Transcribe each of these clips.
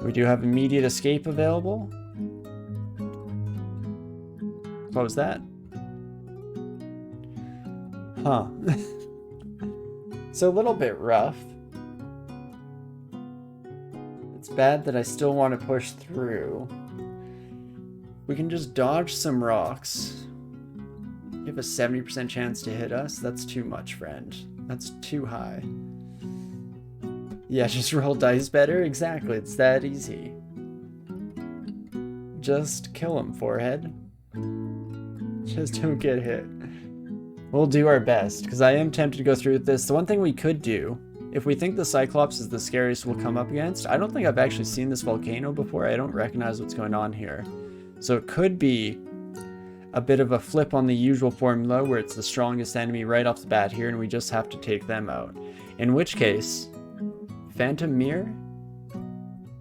We do have immediate escape available. What was that? Huh. It's a little bit rough. It's bad that I still want to push through. We can just dodge some rocks. You have a 70% chance to hit us. That's too much, friend. That's too high. Yeah, just roll dice better. Exactly, it's that easy. Just kill him, forehead. Just don't get hit. We'll do our best, because I am tempted to go through with this. The one thing we could do, if we think the Cyclops is the scariest we'll come up against, I don't think I've actually seen this volcano before. I don't recognize what's going on here. So it could be a bit of a flip on the usual formula where it's the strongest enemy right off the bat here and we just have to take them out. In which case, Phantom Mirror,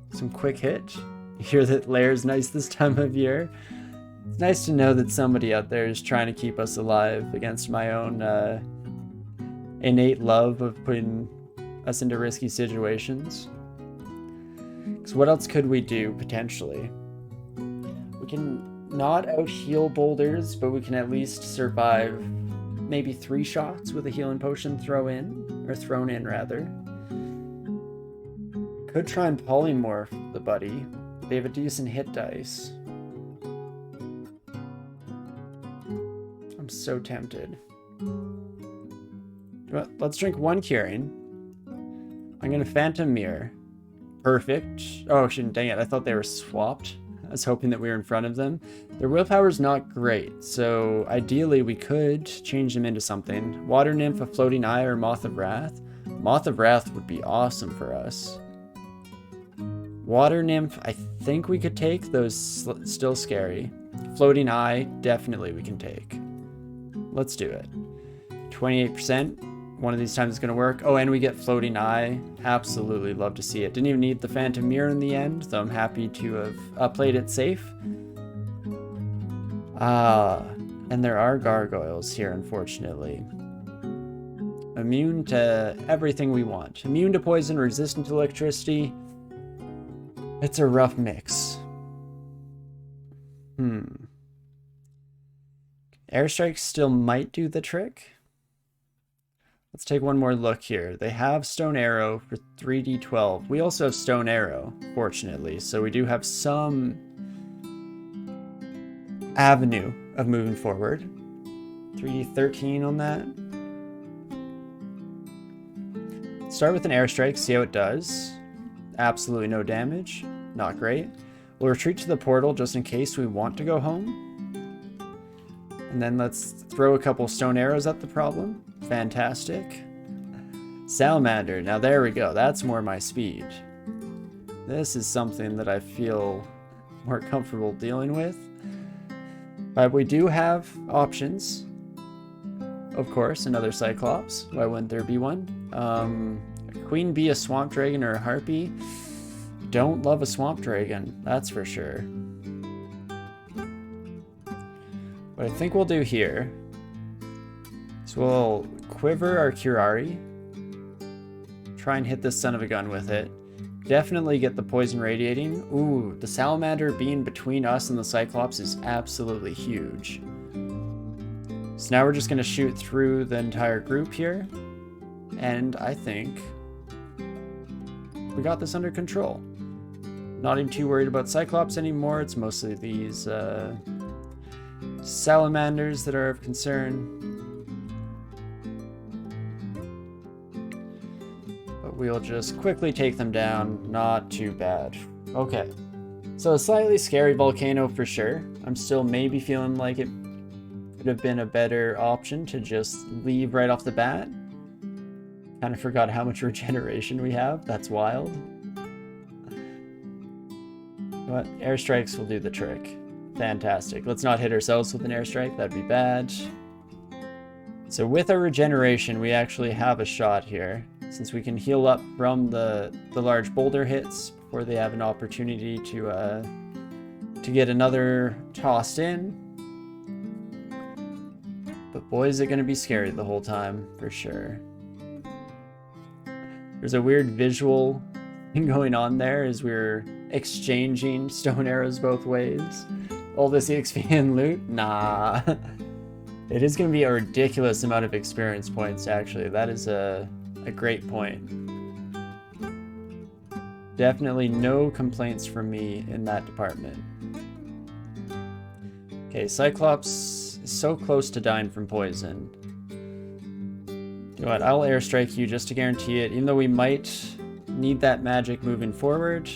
some quick hit. You hear that Lair's nice this time of year. It's nice to know that somebody out there is trying to keep us alive against my own innate love of putting us into risky situations. Because what else could we do, potentially? We can not out-heal boulders, but we can at least survive maybe 3 shots with a healing potion thrown in, rather. Could try and polymorph the buddy. They have a decent hit dice. I'm so tempted. Let's drink 1 curing. I'm gonna Phantom Mirror. Perfect. Oh, dang it. I thought they were swapped. I was hoping that we were in front of them. Their willpower's not great, so ideally we could change them into something. Water Nymph, a Floating Eye, or Moth of Wrath. Moth of Wrath would be awesome for us. Water Nymph, I think we could take. Those still scary. Floating Eye, definitely we can take. Let's do it. 28%. One of these times is going to work. Oh, and we get Floating Eye. Absolutely love to see it. Didn't even need the Phantom Mirror in the end, though I'm happy to have played it safe. And there are gargoyles here, unfortunately. Immune to everything we want. Immune to poison, resistant to electricity. It's a rough mix. Airstrike still might do the trick. Let's take one more look here. They have Stone Arrow for 3d12. We also have Stone Arrow, fortunately, so we do have some avenue of moving forward. 3d13 on that. Start with an Airstrike, see how it does. Absolutely no damage. Not great. We'll retreat to the portal just in case we want to go home. And then let's throw a couple Stone Arrows at the problem. Fantastic. Salamander. Now there we go. That's more my speed. This is something that I feel more comfortable dealing with. But we do have options. Of course, another Cyclops. Why wouldn't there be one? A Queen Bee, a Swamp Dragon, or a Harpy. Don't love a Swamp Dragon, that's for sure. What I think we'll do here is we'll quiver our Curari, try and hit this son of a gun with it. Definitely get the poison radiating. Ooh, the Salamander being between us and the Cyclops is absolutely huge. So now we're just going to shoot through the entire group here, and I think we got this under control. Not even too worried about Cyclops anymore. It's mostly these salamanders that are of concern. But we'll just quickly take them down. Not too bad. Okay. So a slightly scary volcano for sure. I'm still maybe feeling like it could have been a better option to just leave right off the bat. Kind of forgot how much regeneration we have. That's wild. But airstrikes will do the trick. Fantastic. Let's not hit ourselves with an airstrike. That'd be bad. So with our regeneration, we actually have a shot here. Since we can heal up from the large boulder hits before they have an opportunity to get another tossed in. But boy, is it going to be scary the whole time, for sure. There's a weird visual going on there as we're exchanging stone arrows both ways. All this EXP and loot? Nah. It is going to be a ridiculous amount of experience points, actually. That is a great point. Definitely no complaints from me in that department. Okay, Cyclops is so close to dying from poison. You know what, I'll airstrike you just to guarantee it, even though we might need that magic moving forward.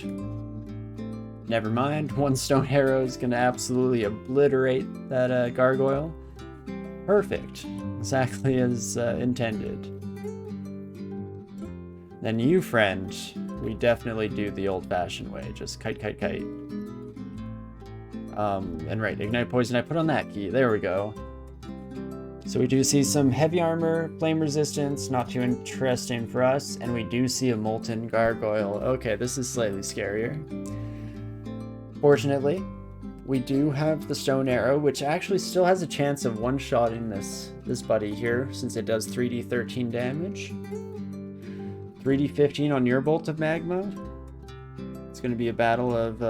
Never mind, one stone arrow is going to absolutely obliterate that gargoyle. Perfect. Exactly as intended. Then you, friend, we definitely do the old-fashioned way. Just kite, kite, kite. And right, ignite poison. I put on that key. There we go. So we do see some heavy armor, flame resistance, not too interesting for us. And we do see a molten gargoyle. Okay, this is slightly scarier. Fortunately, we do have the stone arrow, which actually still has a chance of one-shotting this buddy here, since it does 3d13 damage. 3d15 on your bolt of magma. It's going to be a battle of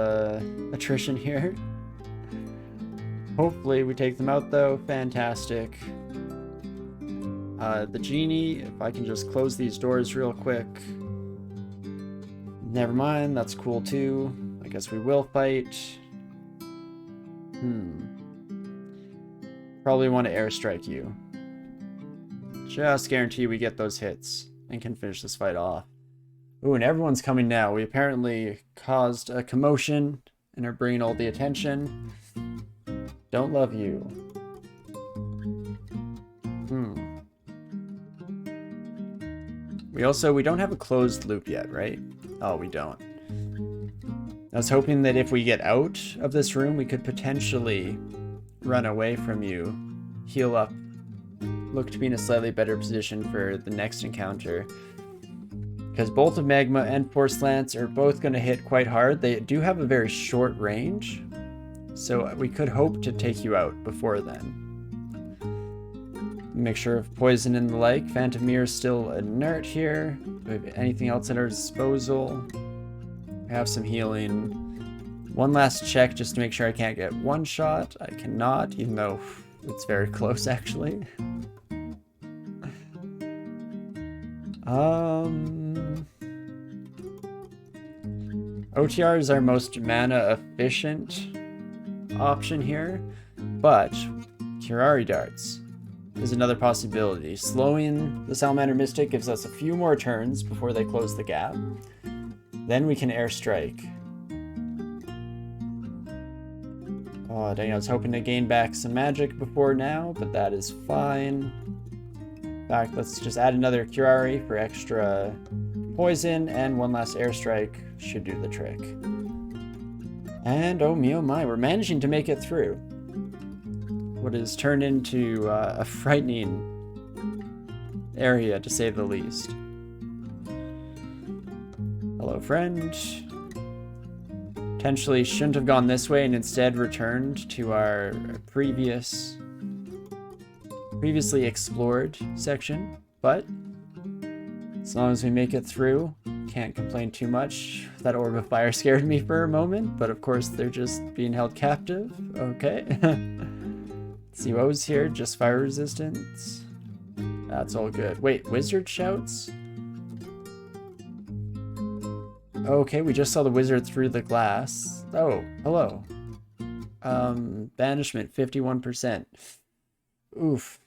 attrition here. Hopefully we take them out though. Fantastic. The genie, if I can just close these doors real quick. Never mind, that's cool too. I guess we will fight. Probably want to airstrike you. Just guarantee we get those hits and can finish this fight off. Ooh, and everyone's coming now. We apparently caused a commotion and are bringing all the attention. Don't love you. We don't have a closed loop yet, right? Oh, we don't. I was hoping that if we get out of this room, we could potentially run away from you, heal up, look to be in a slightly better position for the next encounter. Because Bolt of Magma and Force Lance are both going to hit quite hard. They do have a very short range, so we could hope to take you out before then. Mixture of poison and the like. Phantom Mirror is still inert here. Do we have anything else at our disposal? We have some healing. One last check just to make sure I can't get one shot. I cannot, even though it's very close actually. OTR is our most mana efficient option here, but Kirari Darts is another possibility. Slowing the Salamander Mystic gives us a few more turns before they close the gap. Then we can airstrike. Oh dang, I was hoping to gain back some magic before now, but that is fine. In fact, let's just add another Kirari for extra poison, and one last airstrike should do the trick. And oh me oh my, we're managing to make it through what has turned into a frightening area, to say the least. Hello, friend. Potentially shouldn't have gone this way and instead returned to our previously explored section, but as long as we make it through, can't complain too much. That Orb of Fire scared me for a moment, but of course they're just being held captive. Okay. See what was here? Just fire resistance. That's all good. Wait, wizard shouts? Okay, we just saw the wizard through the glass. Oh, hello. Banishment, 51%. Oof.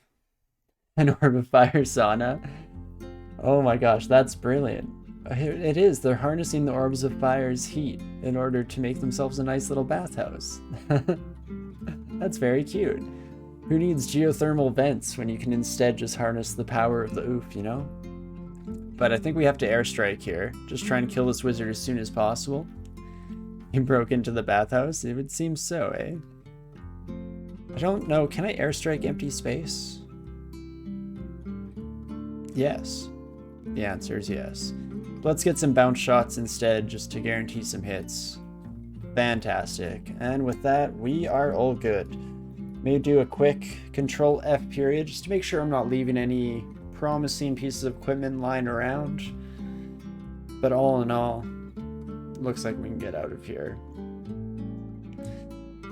An Orb of Fire sauna. Oh my gosh, that's brilliant. It is. They're harnessing the Orbs of Fire's heat in order to make themselves a nice little bathhouse. That's very cute. Who needs geothermal vents when you can instead just harness the power of the oof, you know? But I think we have to airstrike here. Just try and kill this wizard as soon as possible. He broke into the bathhouse? It would seem so, eh? I don't know. Can I airstrike empty space? Yes. The answer is yes. Let's get some bounce shots instead, just to guarantee some hits. Fantastic. And with that, we are all good. May do a quick Control F period, just to make sure I'm not leaving any promising pieces of equipment lying around. But all in all, looks like we can get out of here.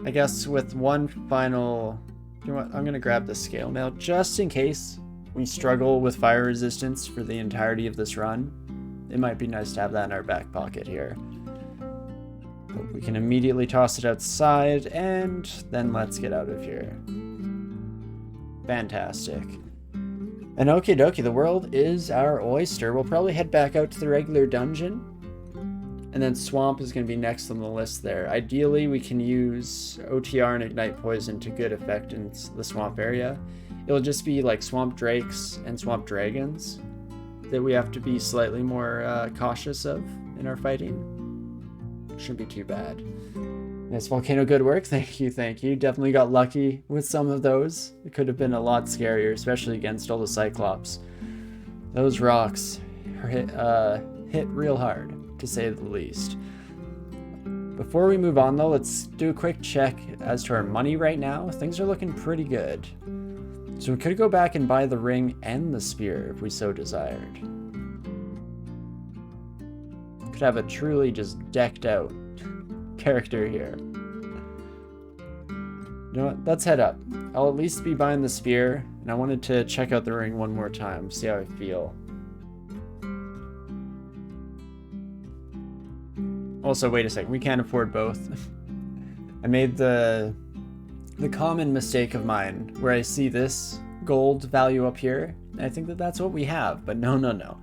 I guess with one final... You know what? I'm going to grab the scale mail just in case we struggle with fire resistance for the entirety of this run. It might be nice to have that in our back pocket here. But we can immediately toss it outside, and then let's get out of here. Fantastic. And okie dokie, the world is our oyster. We'll probably head back out to the regular dungeon. And then Swamp is going to be next on the list there. Ideally, we can use OTR and Ignite Poison to good effect in the Swamp area. It'll just be like Swamp Drakes and Swamp Dragons that we have to be slightly more cautious of in our fighting. Shouldn't be too bad. Nice Volcano, good work. Thank you, thank you. Definitely got lucky with some of those. It could have been a lot scarier, especially against all the Cyclops. Those rocks hit real hard, to say the least. Before we move on though, let's do a quick check as to our money right now. Things are looking pretty good. So we could go back and buy the ring and the spear if we so desired. Could have a truly just decked out character here. You know what? Let's head up. I'll at least be buying the spear, and I wanted to check out the ring one more time, see how I feel. Also, wait a second, we can't afford both. I made the common mistake of mine where I see this gold value up here, and I think that that's what we have, but no.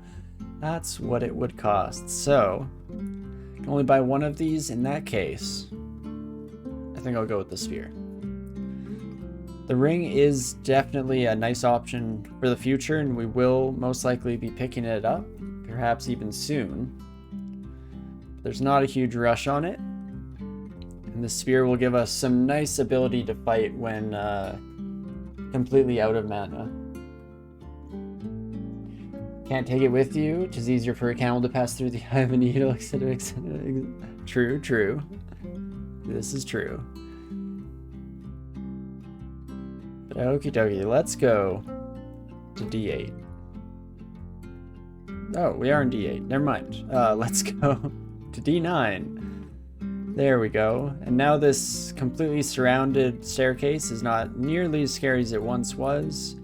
That's what it would cost. So, I can only buy one of these in that case. I think I'll go with the spear. The ring is definitely a nice option for the future, and we will most likely be picking it up, perhaps even soon. There's not a huge rush on it, and the spear will give us some nice ability to fight when completely out of mana. Can't take it with you. It is easier for a camel to pass through the eye of a needle, etc. True. This is true. But okie dokie, let's go to D8. Oh, we are in D8. Never mind. Let's go to D9. There we go. And now this completely surrounded staircase is not nearly as scary as it once was.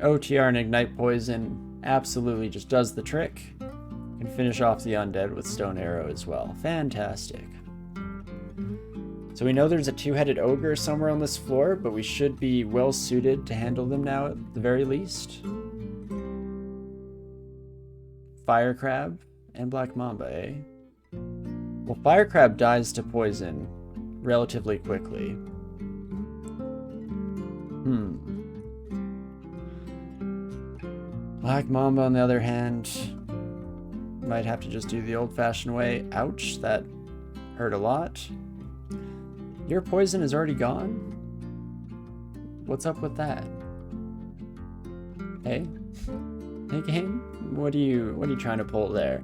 OTR and Ignite Poison absolutely just does the trick. Can finish off the undead with Stone Arrow as well. Fantastic. So we know there's a two-headed ogre somewhere on this floor, but we should be well suited to handle them now at the very least. Fire Crab and Black Mamba, eh? Well, Fire Crab dies to poison relatively quickly. Black Mamba, on the other hand, might have to just do the old-fashioned way. Ouch, that hurt a lot. Your poison is already gone? What's up with that? Hey? Hey, game? What are you trying to pull there?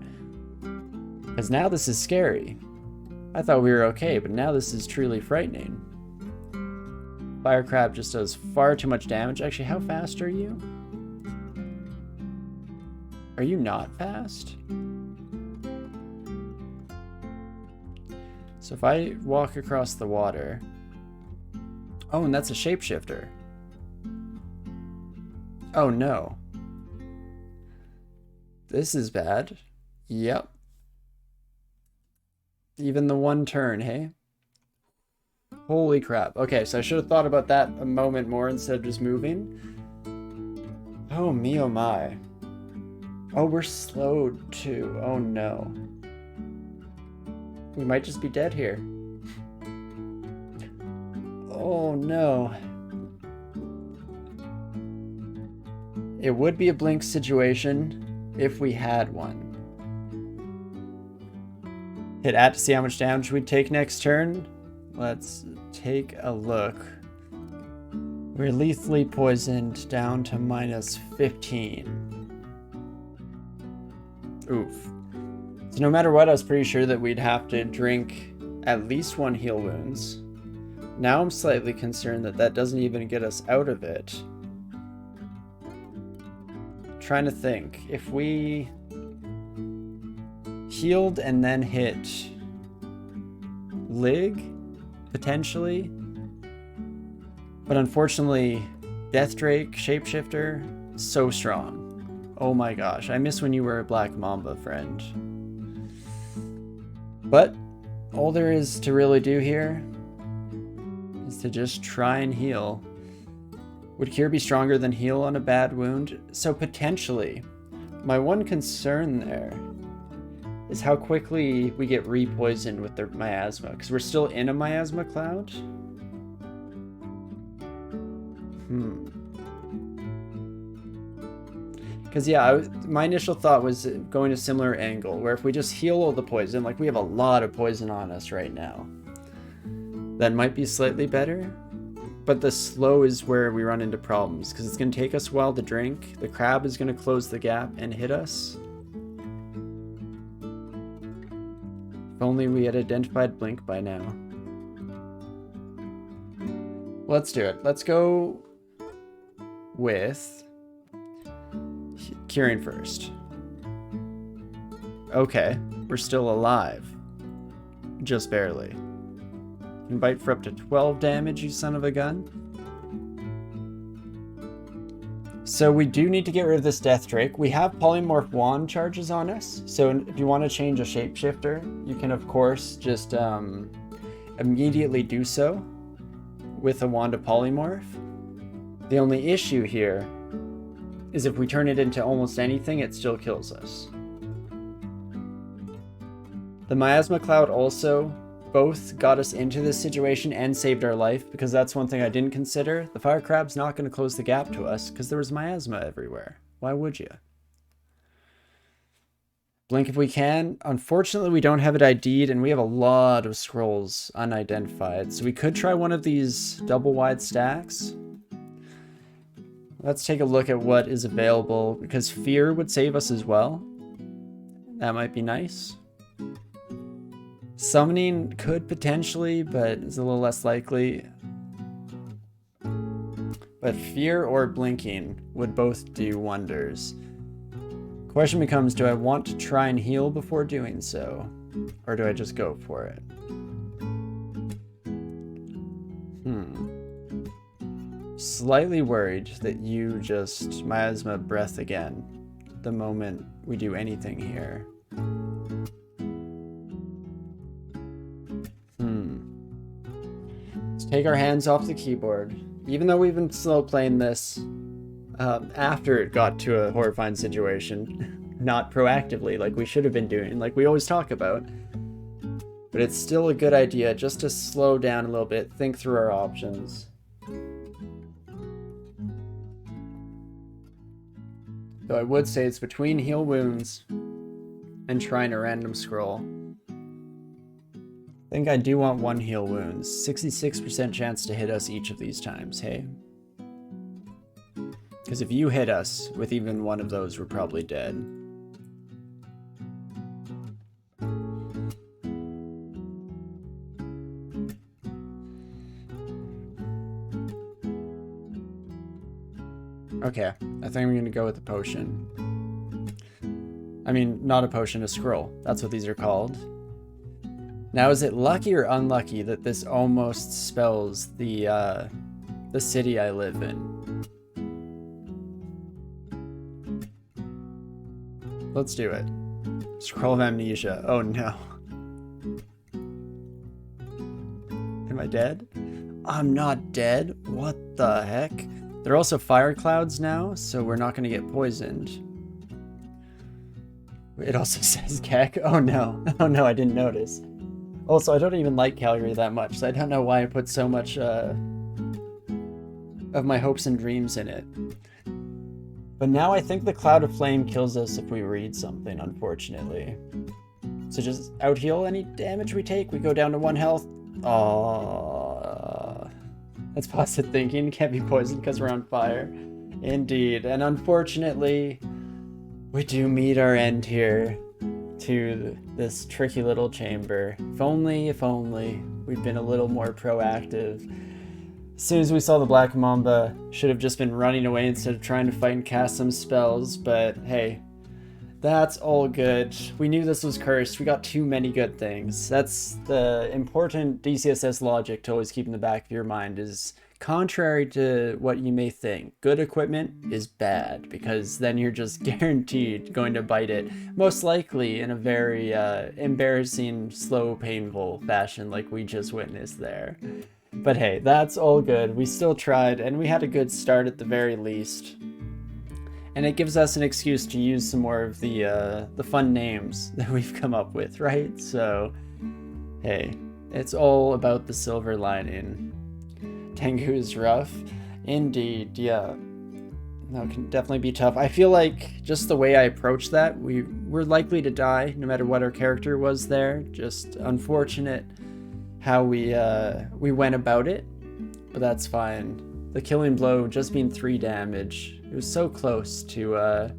Because now this is scary. I thought we were okay, but now this is truly frightening. Fire Crab just does far too much damage. Actually, how fast are you? Are you not fast? So if I walk across the water... Oh, and that's a shapeshifter. Oh no. This is bad. Yep. Even the one turn, hey? Holy crap. Okay, so I should have thought about that a moment more instead of just moving. Oh me, oh my. Oh, we're slowed too. Oh no. We might just be dead here. Oh no. It would be a blink situation if we had one. Hit at to see how much damage we'd take next turn. Let's take a look. We're lethally poisoned down to minus 15. Oof. So no matter what, I was pretty sure that we'd have to drink at least one heal wounds. Now I'm slightly concerned that that doesn't even get us out of it. Trying to think. If we healed and then hit Lig, potentially. But unfortunately, Death Drake, Shapeshifter, so strong. Oh my gosh, I miss when you were a Black Mamba, friend. But all there is to really do here is to just try and heal. Would Cure be stronger than heal on a bad wound? So potentially. My one concern there is how quickly we get re-poisoned with the miasma, because we're still in a miasma cloud. Because yeah, my initial thought was going a similar angle, where if we just heal all the poison, like we have a lot of poison on us right now, that might be slightly better. But the slow is where we run into problems, because it's going to take us a while to drink. The crab is going to close the gap and hit us. If only we had identified Blink by now. Let's do it. Let's go with curing first. Okay, we're still alive. Just barely. Can bite for up to 12 damage, you son of a gun. So we do need to get rid of this Death Drake. We have Polymorph Wand charges on us, so if you want to change a Shapeshifter, you can of course just immediately do so with a Wand of Polymorph. The only issue here is if we turn it into almost anything, it still kills us. The Miasma Cloud also both got us into this situation and saved our life, because that's one thing I didn't consider. The Fire Crab's not going to close the gap to us because there was miasma everywhere. Why would you? Blink if we can. Unfortunately, we don't have it ID'd, and we have a lot of scrolls unidentified. So we could try one of these double wide stacks. Let's take a look at what is available, because Fear would save us as well. That might be nice. Summoning could potentially, but it's a little less likely. But Fear or Blinking would both do wonders. Question becomes, do I want to try and heal before doing so? Or do I just go for it? Slightly worried that you just miasma breath again the moment we do anything here. Let's take our hands off the keyboard. Even though we've been slow playing this after it got to a horrifying situation, not proactively like we should have been doing, like we always talk about. But it's still a good idea just to slow down a little bit, think through our options. Though I would say it's between heal wounds and trying a random scroll. I think I do want one heal wounds. 66% chance to hit us each of these times, hey? Because if you hit us with even one of those, we're probably dead. Okay, I think I'm going to go with the potion. I mean, not a potion, a scroll. That's what these are called. Now, is it lucky or unlucky that this almost spells the city I live in? Let's do it. Scroll of Amnesia. Oh no. Am I dead? I'm not dead. What the heck? There are also fire clouds now, so we're not going to get poisoned. It also says Keck. Oh no. Oh no, I didn't notice. Also, I don't even like Calgary that much, so I don't know why I put so much of my hopes and dreams in it. But now I think the Cloud of Flame kills us if we read something, unfortunately. So just out-heal any damage we take. We go down to 1 health. Aww. That's positive thinking. Can't be poisoned because we're on fire. Indeed. And unfortunately, we do meet our end here to this tricky little chamber. If only we'd been a little more proactive. As soon as we saw the Black Mamba, should have just been running away instead of trying to fight and cast some spells, but hey, That's all good. We knew this was cursed. We got too many good things. That's the important DCSS logic to always keep in the back of your mind is contrary to what you may think, good equipment is bad because then you're just guaranteed going to bite it, most likely in a very embarrassing, slow, painful fashion like we just witnessed there. But hey, that's all good. We still tried and we had a good start at the very least. And it gives us an excuse to use some more of the fun names that we've come up with, right? So, hey, it's all about the silver lining. Tengu is rough. Indeed, yeah. That can definitely be tough. I feel like just the way I approached that, we're likely to die no matter what our character was there. Just unfortunate how we went about it, but that's fine. The killing blow just being 3 damage. It was so close to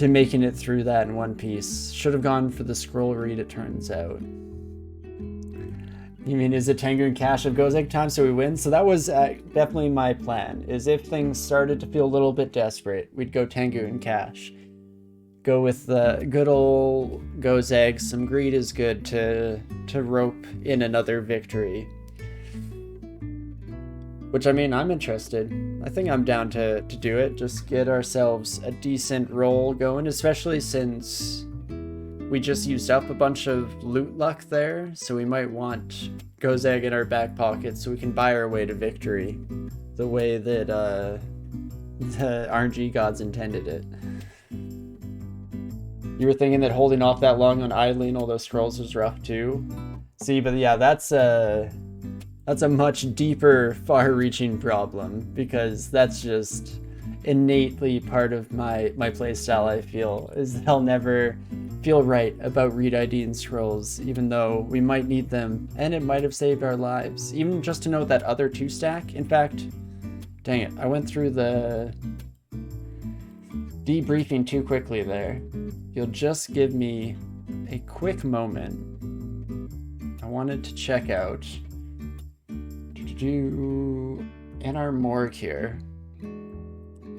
making it through that in one piece. Should have gone for the scroll read, it turns out. You mean, is it Tengu and Cash of Gozek time so we win? So that was definitely my plan, is if things started to feel a little bit desperate, we'd go Tengu and Cash. Go with the good old Gozek. Some greed is good to rope in another victory. Which, I mean, I'm interested. I think I'm down to do it. Just get ourselves a decent roll going, especially since we just used up a bunch of loot luck there. So we might want Gozek in our back pocket so we can buy our way to victory the way that the RNG gods intended it. You were thinking that holding off that long on idling all those scrolls was rough too? See, but yeah, that's a much deeper, far-reaching problem, because that's just innately part of my playstyle, I feel, is that I'll never feel right about read ID and scrolls, even though we might need them, and it might have saved our lives. Even just to know that other 2-stack. In fact, dang it, I went through the debriefing too quickly there. You'll just give me a quick moment. I wanted to check out in our morgue here,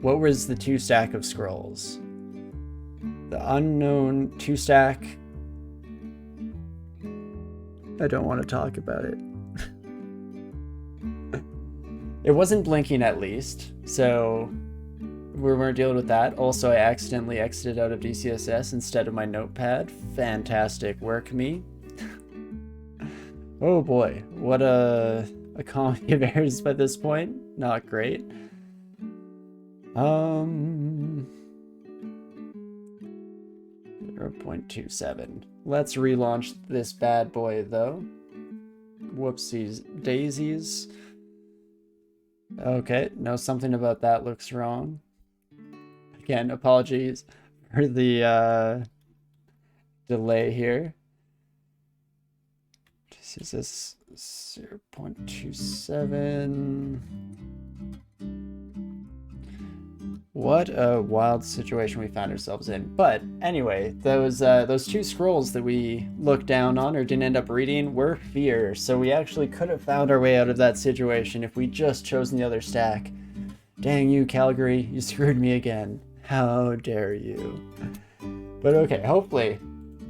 what was the 2-stack of scrolls? The unknown 2-stack. I don't want to talk about it. It wasn't blinking at least, so we weren't dealing with that. Also, I accidentally exited out of DCSS instead of my notepad. Fantastic work, me. Oh boy, what a comedy of errors by this point. Not great. 0.27. Let's relaunch this bad boy though. Whoopsies daisies. Okay, no, something about that looks wrong. Again, apologies for the delay here. This is 0.27. What a wild situation we found ourselves in. But anyway, those 2 scrolls that we looked down on or didn't end up reading were fear. So we actually could have found our way out of that situation if we just chosen the other stack. Dang you, Calgary, you screwed me again. How dare you? But okay, hopefully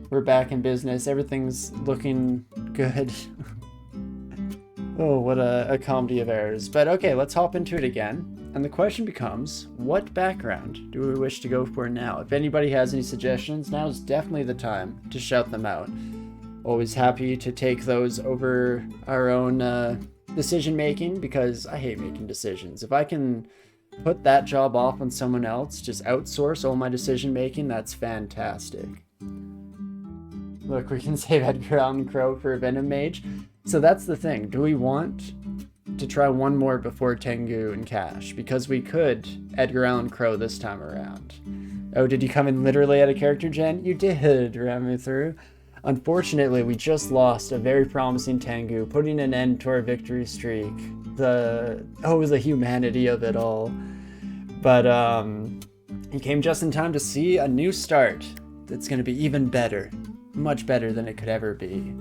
we're back in business. Everything's looking good. Oh, what a comedy of errors. But okay, let's hop into it again. And the question becomes, what background do we wish to go for now? If anybody has any suggestions, now is definitely the time to shout them out. Always happy to take those over our own decision making, because I hate making decisions. If I can put that job off on someone else, just outsource all my decision making, that's fantastic. Look, we can save Edgar Allan Crow for a Venom Mage. So that's the thing. Do we want to try one more before Tengu and Cash? Because we could Edgar Allan Crow this time around. Oh, did you come in literally out of character, Jen? You did ram me through. Unfortunately, we just lost a very promising Tengu, putting an end to our victory streak. The humanity of it all. But he came just in time to see a new start that's going to be even better. Much better than it could ever be.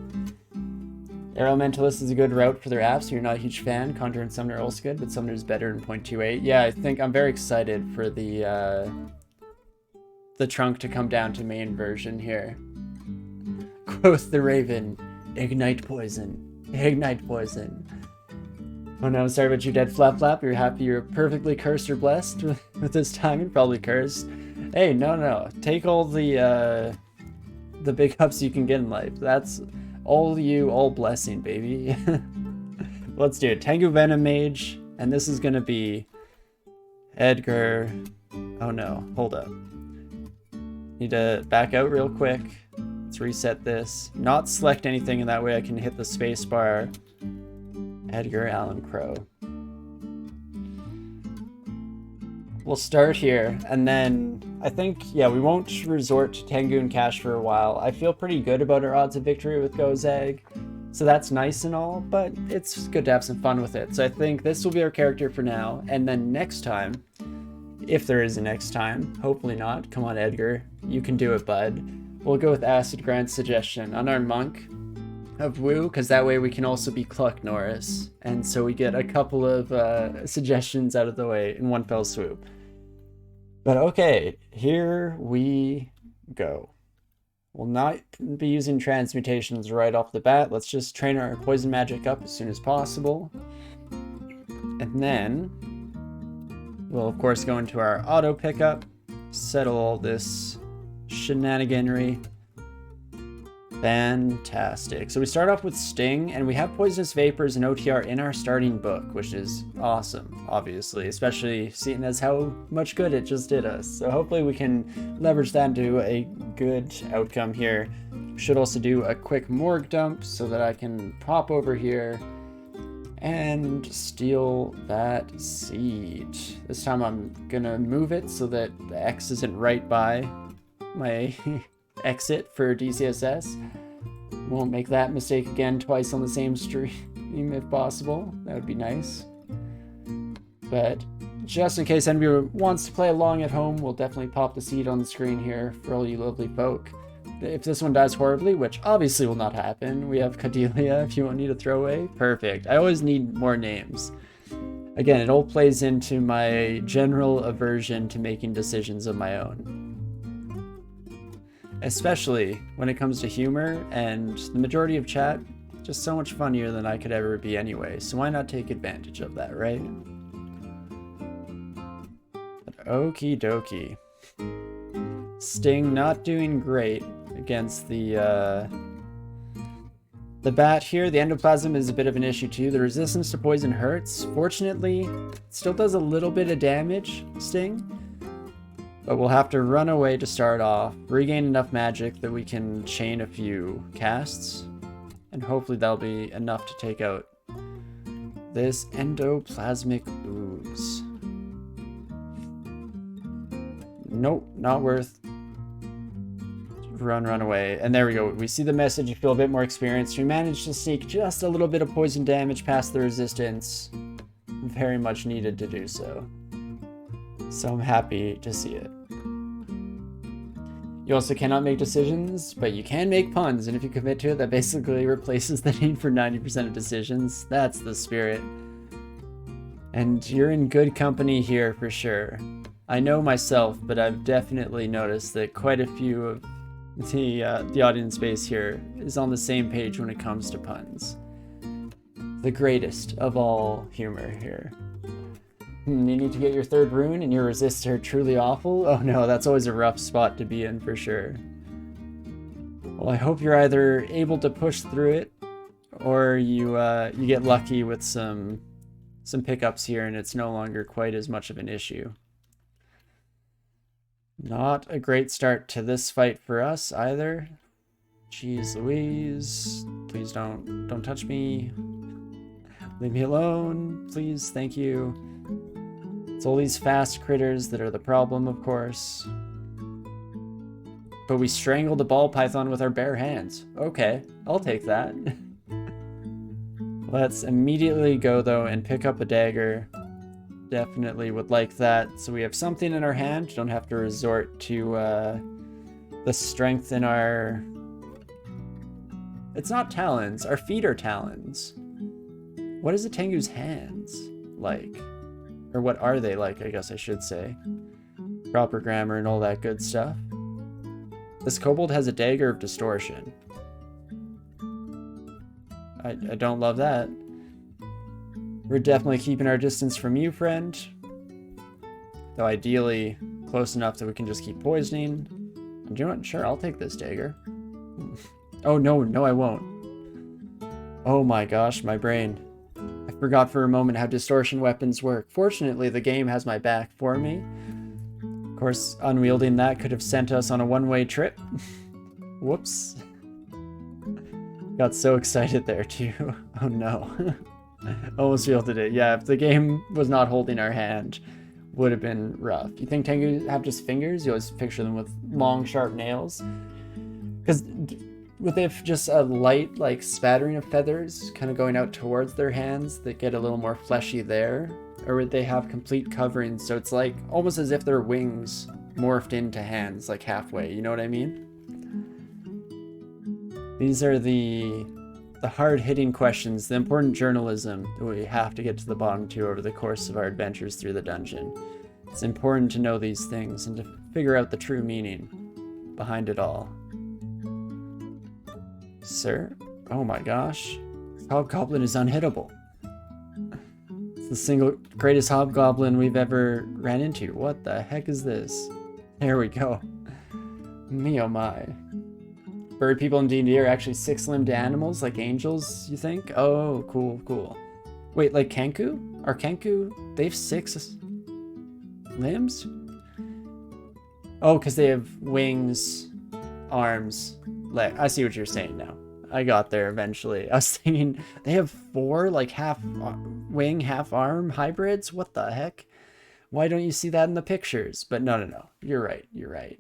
Elementalist is a good route for their apps. You're not a huge fan. Conjure and Summoner are also good, but Summoner is better in 0.28. Yeah, I think I'm very excited for the the trunk to come down to main version here. Quoth the raven, ignite poison, ignite poison. Oh no, sorry about you, dead Flap Flap. You're happy you're perfectly cursed or blessed with this timing? Probably cursed. Hey, no. Take all the big ups you can get in life. That's all you, all blessing, baby. Let's do it. Tengu Venom Mage, and this is gonna be Edgar. Oh no, hold up. Need to back out real quick. Let's reset this. Not select anything, and that way I can hit the space bar. Edgar Allan Crow. We'll start here, and then I think, yeah, we won't resort to Tengu and Cash for a while. I feel pretty good about our odds of victory with Gozag, so that's nice and all, but it's good to have some fun with it. So I think this will be our character for now, and then next time, if there is a next time, hopefully not, come on Edgar, you can do it, bud. We'll go with Acid Grant's suggestion on our monk of Woo, because that way we can also be Cluck Norris, and so we get a couple of suggestions out of the way in one fell swoop. But okay, here we go. We'll not be using transmutations right off the bat. Let's just train our poison magic up as soon as possible, and then we'll of course go into our auto pickup, settle all this shenaniganry. Fantastic. So we start off with Sting, and we have Poisonous Vapors and OTR in our starting book, which is awesome, obviously, especially seeing as how much good it just did us. So hopefully we can leverage that into a good outcome here. Should also do a quick morgue dump so that I can pop over here and steal that seed. This time I'm gonna move it so that the X isn't right by my exit for DCSS. Won't make that mistake again twice on the same stream if possible. That would be nice. But just in case anybody wants to play along at home, we'll definitely pop the seed on the screen here for all you lovely folk. If this one dies horribly, which obviously will not happen, we have Cordelia if you want me to throw away. Perfect. I always need more names. Again, it all plays into my general aversion to making decisions of my own. Especially when it comes to humor, and the majority of chat, just so much funnier than I could ever be anyway, so why not take advantage of that, right? But okie dokie. Sting not doing great against the bat here. The endoplasm is a bit of an issue too. The resistance to poison hurts. Fortunately, it still does a little bit of damage, Sting. But we'll have to run away to start off, regain enough magic that we can chain a few casts, and hopefully that'll be enough to take out this endoplasmic ooze. Nope, not worth. Run away. And there we go. We see the message. You feel a bit more experienced. We managed to sneak just a little bit of poison damage past the resistance. Very much needed to do so. So I'm happy to see it. You also cannot make decisions, but you can make puns, and if you commit to it, that basically replaces the need for 90% of decisions. That's the spirit. And you're in good company here for sure. I know myself, but I've definitely noticed that quite a few of the audience base here is on the same page when it comes to puns. The greatest of all humor here. You need to get your third rune and your resists are truly awful? Oh no, that's always a rough spot to be in for sure. Well, I hope you're either able to push through it, or you get lucky with some pickups here and it's no longer quite as much of an issue. Not a great start to this fight for us either. Jeez Louise, please don't touch me. Leave me alone, please, thank you. It's all these fast critters that are the problem, of course. But we strangled the ball python with our bare hands. Okay, I'll take that. Let's immediately go, though, and pick up a dagger. Definitely would like that. So we have something in our hand. Don't have to resort to the strength in our... It's not talons. Our feet are talons. What is a Tengu's hands like? Or what are they like, I guess I should say. Proper grammar and all that good stuff. This kobold has a dagger of distortion. I don't love that. We're definitely keeping our distance from you, friend. Though ideally close enough that we can just keep poisoning. And you know what? Sure, I'll take this dagger. Oh, no, I won't. Oh my gosh, my brain. I forgot for a moment how distortion weapons work. Fortunately, the game has my back for me. Of course, unwielding that could have sent us on a one-way trip. Whoops. Got so excited there, too. Oh no. Almost wielded it. Yeah, if the game was not holding our hand, would have been rough. You think Tengu have just fingers? You always picture them with long, sharp nails. Because would they have just a light, like, spattering of feathers kind of going out towards their hands that get a little more fleshy there? Or would they have complete coverings, so it's like almost as if their wings morphed into hands, like halfway, you know what I mean? These are the hard-hitting questions, the important journalism that we have to get to the bottom to over the course of our adventures through the dungeon. It's important to know these things and to figure out the true meaning behind it all. Sir? Oh my gosh. This hobgoblin is unhittable. It's the single greatest hobgoblin we've ever ran into. What the heck is this? There we go. Me oh my. Bird people in D&D are actually six-limbed animals, like angels, you think? Oh, cool. Wait, like Kenku? Are Kenku, they have 6 limbs? Oh, because they have wings, arms, legs. I see what you're saying now. I got there eventually. I was thinking, they have 4, like, half wing, half arm hybrids? What the heck? Why don't you see that in the pictures? But no. You're right.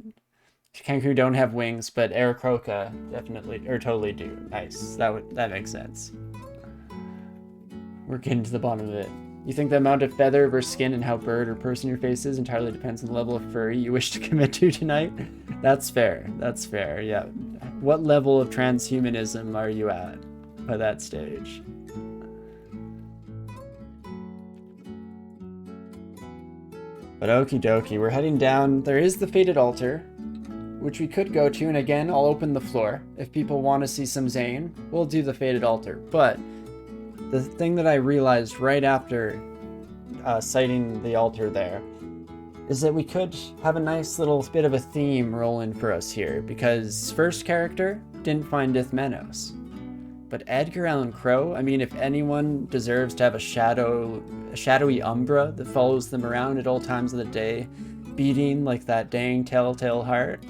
Kenku don't have wings, but Aarakocra definitely, or totally do. Nice. That makes sense. We're getting to the bottom of it. You think the amount of feather versus skin and how bird or person your face is entirely depends on the level of furry you wish to commit to tonight? That's fair, yeah. What level of transhumanism are you at by that stage? But okie dokie, we're heading down. There is the Fated Altar, which we could go to, and again, I'll open the floor. If people want to see some Zane, we'll do the Fated Altar. But the thing that I realized right after sighting the altar there is that we could have a nice little bit of a theme rolling for us here, because first character didn't find Dithmenos. But Edgar Allan Crow, I mean, if anyone deserves to have a shadowy umbra that follows them around at all times of the day, beating like that dang telltale heart,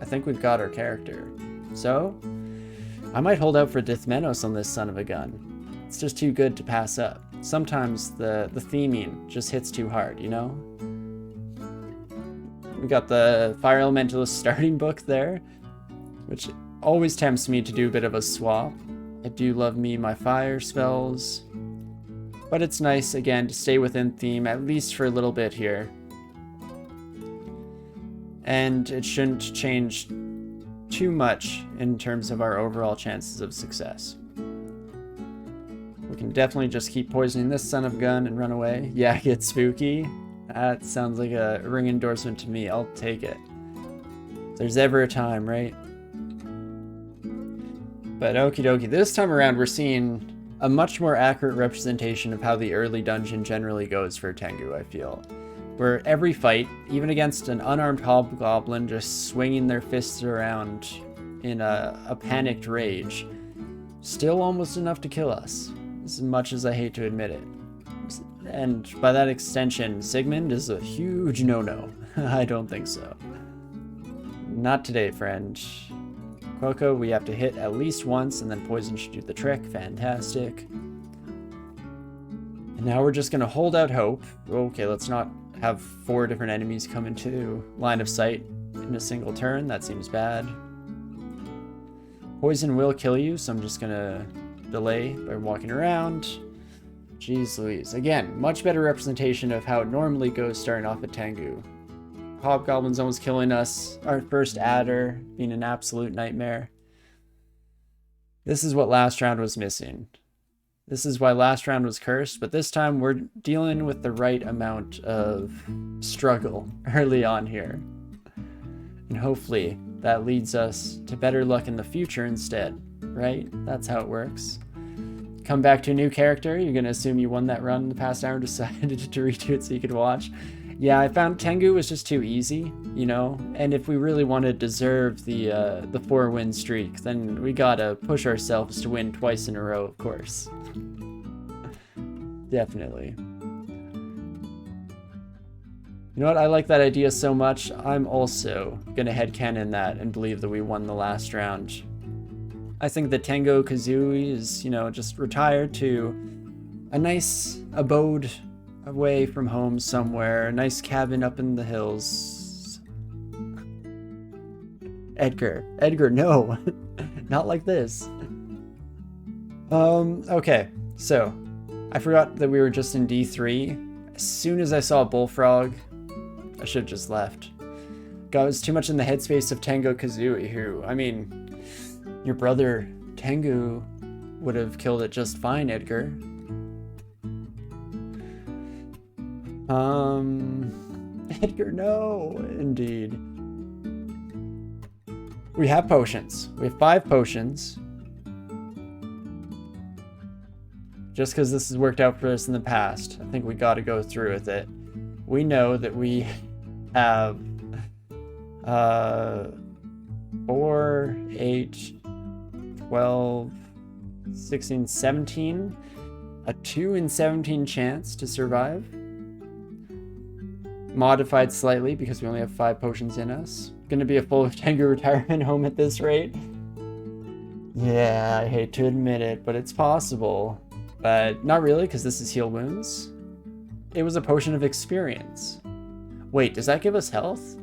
I think we've got our character. So, I might hold out for Dithmenos on this son of a gun. It's just too good to pass up. Sometimes the theming just hits too hard, you know? We got the Fire Elementalist starting book there, which always tempts me to do a bit of a swap. I do love me my fire spells, but it's nice, again, to stay within theme, at least for a little bit here. And it shouldn't change too much in terms of our overall chances of success. We can definitely just keep poisoning this son of a gun and run away. Yeah, get spooky. That sounds like a ring endorsement to me. I'll take it. There's ever a time, right? But okie dokie, this time around we're seeing a much more accurate representation of how the early dungeon generally goes for Tengu, I feel. Where every fight, even against an unarmed hobgoblin just swinging their fists around in a panicked rage, still almost enough to kill us, as much as I hate to admit it. And by that extension, Sigmund is a huge no-no. I don't think so. Not today, friend. Coco, we have to hit at least once, and then poison should do the trick. Fantastic. And now we're just going to hold out hope. Okay, let's not have 4 different enemies come into line of sight in a single turn. That seems bad. Poison will kill you, so I'm just going to delay by walking around. Jeez Louise. Again, much better representation of how it normally goes starting off at Tengu. Hobgoblin's almost killing us. Our first adder being an absolute nightmare. This is what last round was missing. This is why last round was cursed, but this time we're dealing with the right amount of struggle early on here. And hopefully that leads us to better luck in the future instead, right? That's how it works. Come back to a new character, you're gonna assume you won that run in the past hour and decided to redo it so you could watch. Yeah, I found Tengu was just too easy, you know? And if we really want to deserve the 4-win streak, then we gotta push ourselves to win twice in a row, of course. Definitely. You know what? I like that idea so much. I'm also gonna headcanon that and believe that we won the last round. I think that Tengu Kazooie is, you know, just retired to a nice abode away from home somewhere, a nice cabin up in the hills. Edgar, no, not like this. Okay, so I forgot that we were just in D3. As soon as I saw a bullfrog, I should have just left. I was too much in the headspace of Tengu Kazooie, who, I mean, your brother Tengu would have killed it just fine, Edgar. Edgar, no, indeed. We have potions. We have 5 potions. Just because this has worked out for us in the past, I think we got to go through with it. We know that we have 4, 8, 12, 16, 17, a 2 in 17 chance to survive. Modified slightly because we only have 5 potions in us. Gonna be a full Tengu retirement home at this rate. Yeah, I hate to admit it, but it's possible. But not really, because this is heal wounds. It was a potion of experience. Wait, does that give us health?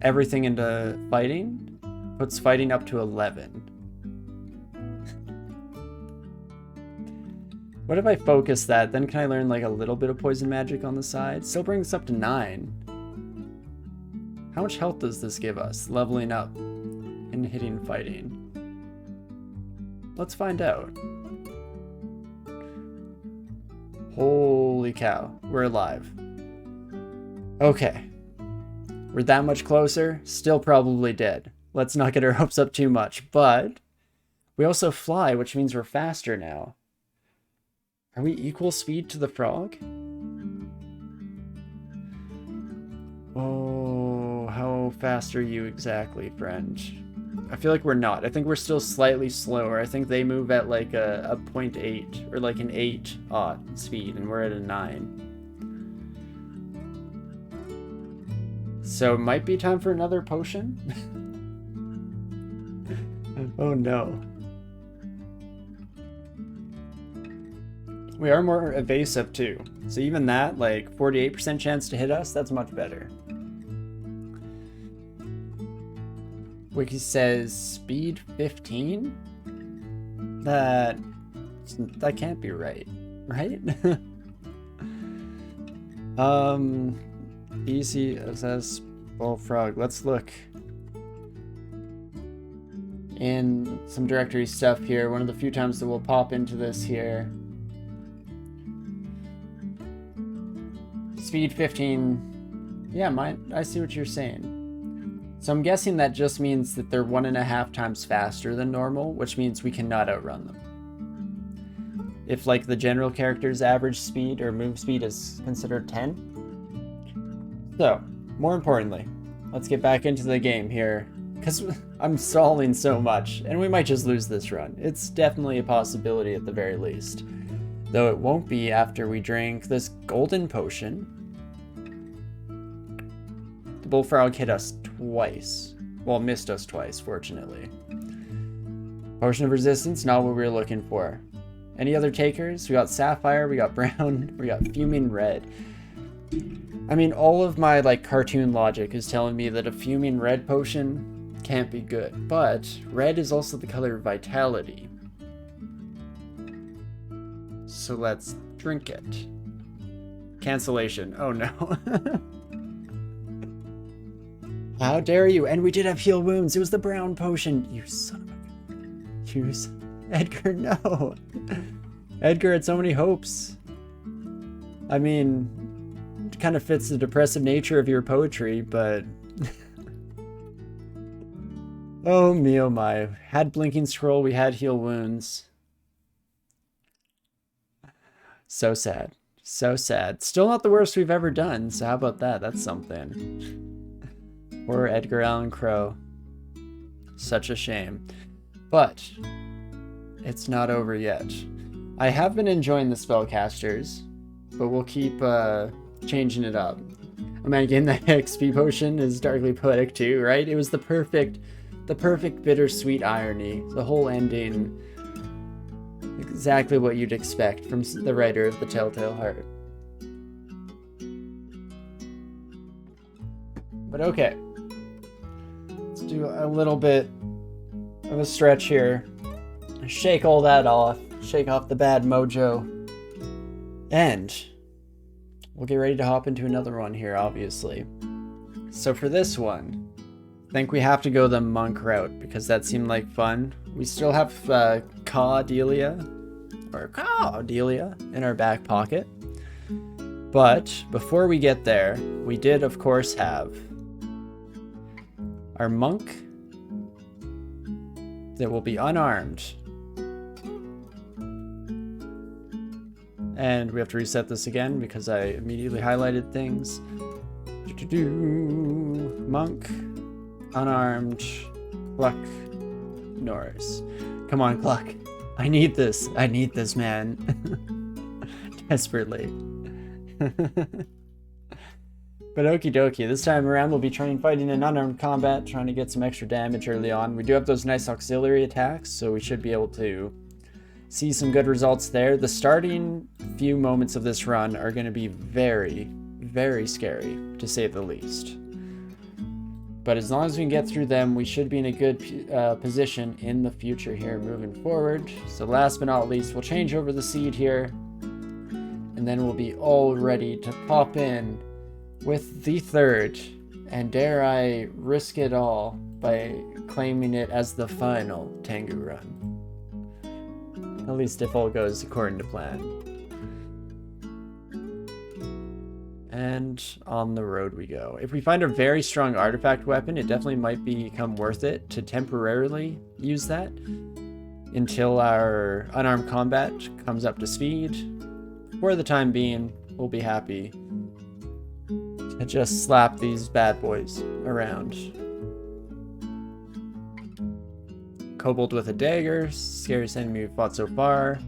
Everything into fighting? Puts fighting up to 11. What if I focus that? Then can I learn like a little bit of poison magic on the side? Still brings us up to 9. How much health does this give us? Leveling up and hitting fighting. Let's find out. Holy cow, we're alive. Okay. We're that much closer, still probably dead. Let's not get our hopes up too much, but we also fly, which means we're faster now. Are we equal speed to the frog? Oh, how fast are you exactly, friend? I feel like we're not. I think we're still slightly slower. I think they move at like a 0.8 or like an 8 speed, and we're at a 9. So it might be time for another potion. Oh no. We are more evasive too. So even that, like 48% chance to hit us, that's much better. Wiki says speed 15? That can't be right, right? DCSS bullfrog. Let's look in some directory stuff here. One of the few times that we'll pop into this here. Speed 15. Yeah, I see what you're saying. So I'm guessing that just means that they're 1.5 times faster than normal, which means we cannot outrun them. If like the general character's average speed or move speed is considered 10. So, more importantly, let's get back into the game here, because I'm stalling so much, and we might just lose this run. It's definitely a possibility at the very least. Though it won't be after we drink this golden potion. The bullfrog hit us twice. Well, missed us twice, fortunately. Potion of resistance, not what we were looking for. Any other takers? We got sapphire, we got brown, we got fuming red. I mean, all of my like cartoon logic is telling me that a fuming red potion can't be good, but red is also the color of vitality. So let's drink it. Cancellation. Oh no. How dare you? And we did have heal wounds. It was the brown potion. You son of a... You... Edgar, no. Edgar had so many hopes. I mean, kind of fits the depressive nature of your poetry, but... Oh me, oh my. Had Blinking Scroll, we had Heal Wounds. So sad. So sad. Still not the worst we've ever done, so how about that? That's something. Poor Edgar Allan Crow. Such a shame. But it's not over yet. I have been enjoying the spellcasters, but we'll keep changing it up. Oh man, getting that XP potion is darkly poetic too, right? It was the perfect bittersweet irony. The whole ending, exactly what you'd expect from the writer of The Telltale Heart. But okay, let's do a little bit of a stretch here. Shake all that off. Shake off the bad mojo. And we'll get ready to hop into another one here, obviously. So for this one, I think we have to go the monk route because that seemed like fun. We still have Cordelia in our back pocket. But before we get there, we did of course have our monk that will be unarmed. And we have to reset this again because I immediately highlighted things. Monk, unarmed, Cluck, Norris. Come on, Cluck. I need this. I need this, man. Desperately. But okie dokie, this time around we'll be fighting in unarmed combat, trying to get some extra damage early on. We do have those nice auxiliary attacks, so we should be able to see some good results there. The starting few moments of this run are going to be very, very scary, to say the least. But as long as we can get through them, we should be in a good position in the future here moving forward. So last but not least, we'll change over the seed here, and then we'll be all ready to pop in with the third, and dare I risk it all by claiming it as the final Tengu run. At least if all goes according to plan. And on the road we go. If we find a very strong artifact weapon, it definitely might become worth it to temporarily use that until our unarmed combat comes up to speed. For the time being, we'll be happy to just slap these bad boys around. Kobold with a dagger, scariest enemy we've fought so far.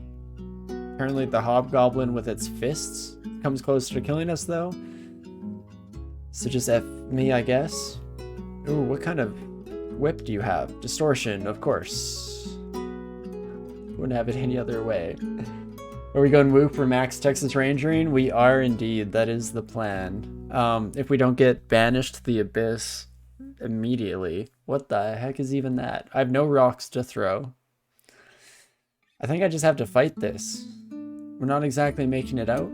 Apparently the hobgoblin with its fists comes closer to killing us though. So just F me, I guess. Ooh, what kind of whip do you have? Distortion, of course. Wouldn't have it any other way. Are we going whoop for max Texas Rangering? We are indeed, that is the plan. If we don't get banished to the abyss immediately. What the heck is even that? I have no rocks to throw. I think I just have to fight this. We're not exactly making it out.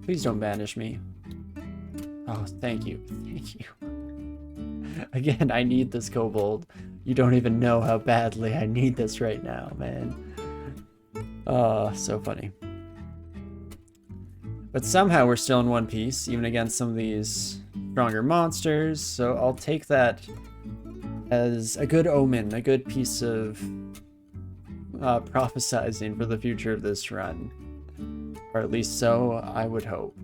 Please don't banish me. Oh, thank you. Thank you. Again, I need this kobold. You don't even know how badly I need this right now, man. Oh, so funny. But somehow we're still in one piece, even against some of these stronger monsters. So I'll take that as a good omen, a good piece of prophesizing for the future of this run. Or at least so I would hope.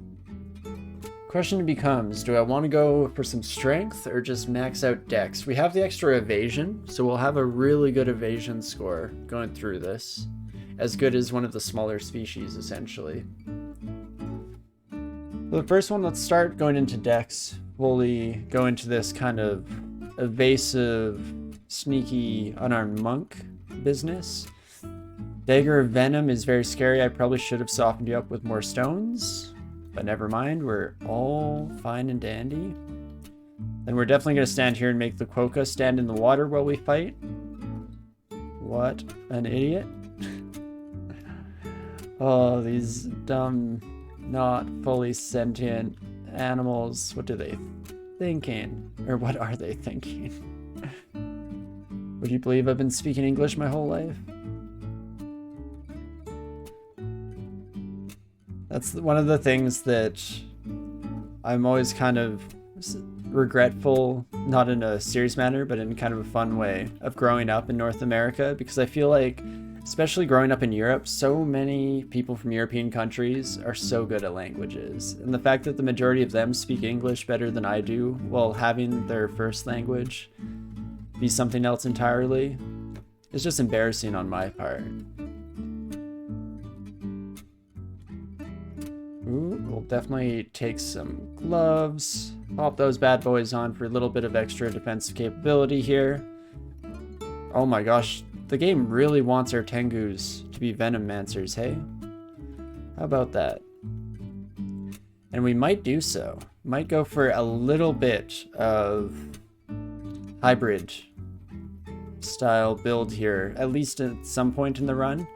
Question becomes, do I want to go for some strength or just max out dex? We have the extra evasion, so we'll have a really good evasion score going through this. As good as one of the smaller species, essentially. For the first one, let's start going into dex. Fully go into this kind of evasive, sneaky, unarmed monk business. Dagger of Venom is very scary. I probably should have softened you up with more stones. But never mind, we're all fine and dandy. Then we're definitely going to stand here and make the Quokka stand in the water while we fight. What an idiot. Oh, these dumb, not fully sentient animals. What are they thinking? Or what are they thinking? Would you believe I've been speaking English my whole life? That's one of the things that I'm always kind of regretful, not in a serious manner, but in kind of a fun way, of growing up in North America, because I feel like, especially growing up in Europe, so many people from European countries are so good at languages. And the fact that the majority of them speak English better than I do, while having their first language be something else entirely, is just embarrassing on my part. Ooh, we'll definitely take some gloves. Pop those bad boys on for a little bit of extra defensive capability here. Oh my gosh, the game really wants our Tengus to be Venom-mancers, hey? How about that? And we might do so. Might go for a little bit of hybrid style build here, at least at some point in the run.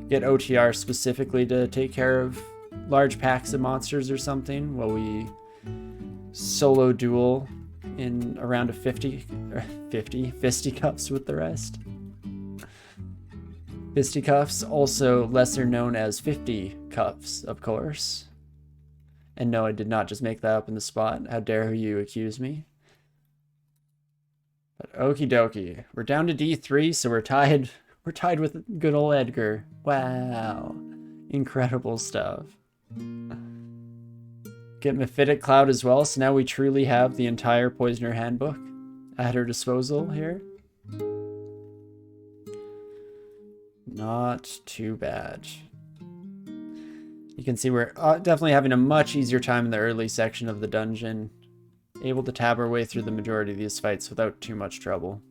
Get OTR specifically to take care of large packs of monsters or something while we solo duel in a round of 50 fisticuffs with the rest. Fisticuffs, also lesser known as 50 cuffs, of course. And no, I did not just make that up in the spot. How dare you accuse me? But okie dokie. We're down to D3, so we're tied. We're tied with good old Edgar. Wow. Incredible stuff. Get Mephitic Cloud as well, so now we truly have the entire Poisoner Handbook at our disposal here. Not too bad. You can see we're definitely having a much easier time in the early section of the dungeon. Able to tab our way through the majority of these fights without too much trouble.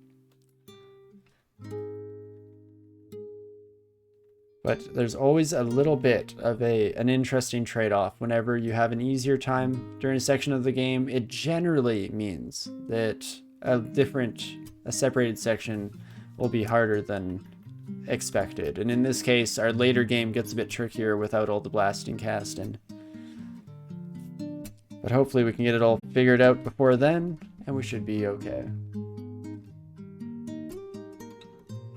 But there's always a little bit of an interesting trade-off. Whenever you have an easier time during a section of the game, it generally means that a separated section will be harder than expected. And in this case, our later game gets a bit trickier without all the blasting casting. But hopefully we can get it all figured out before then, and we should be okay.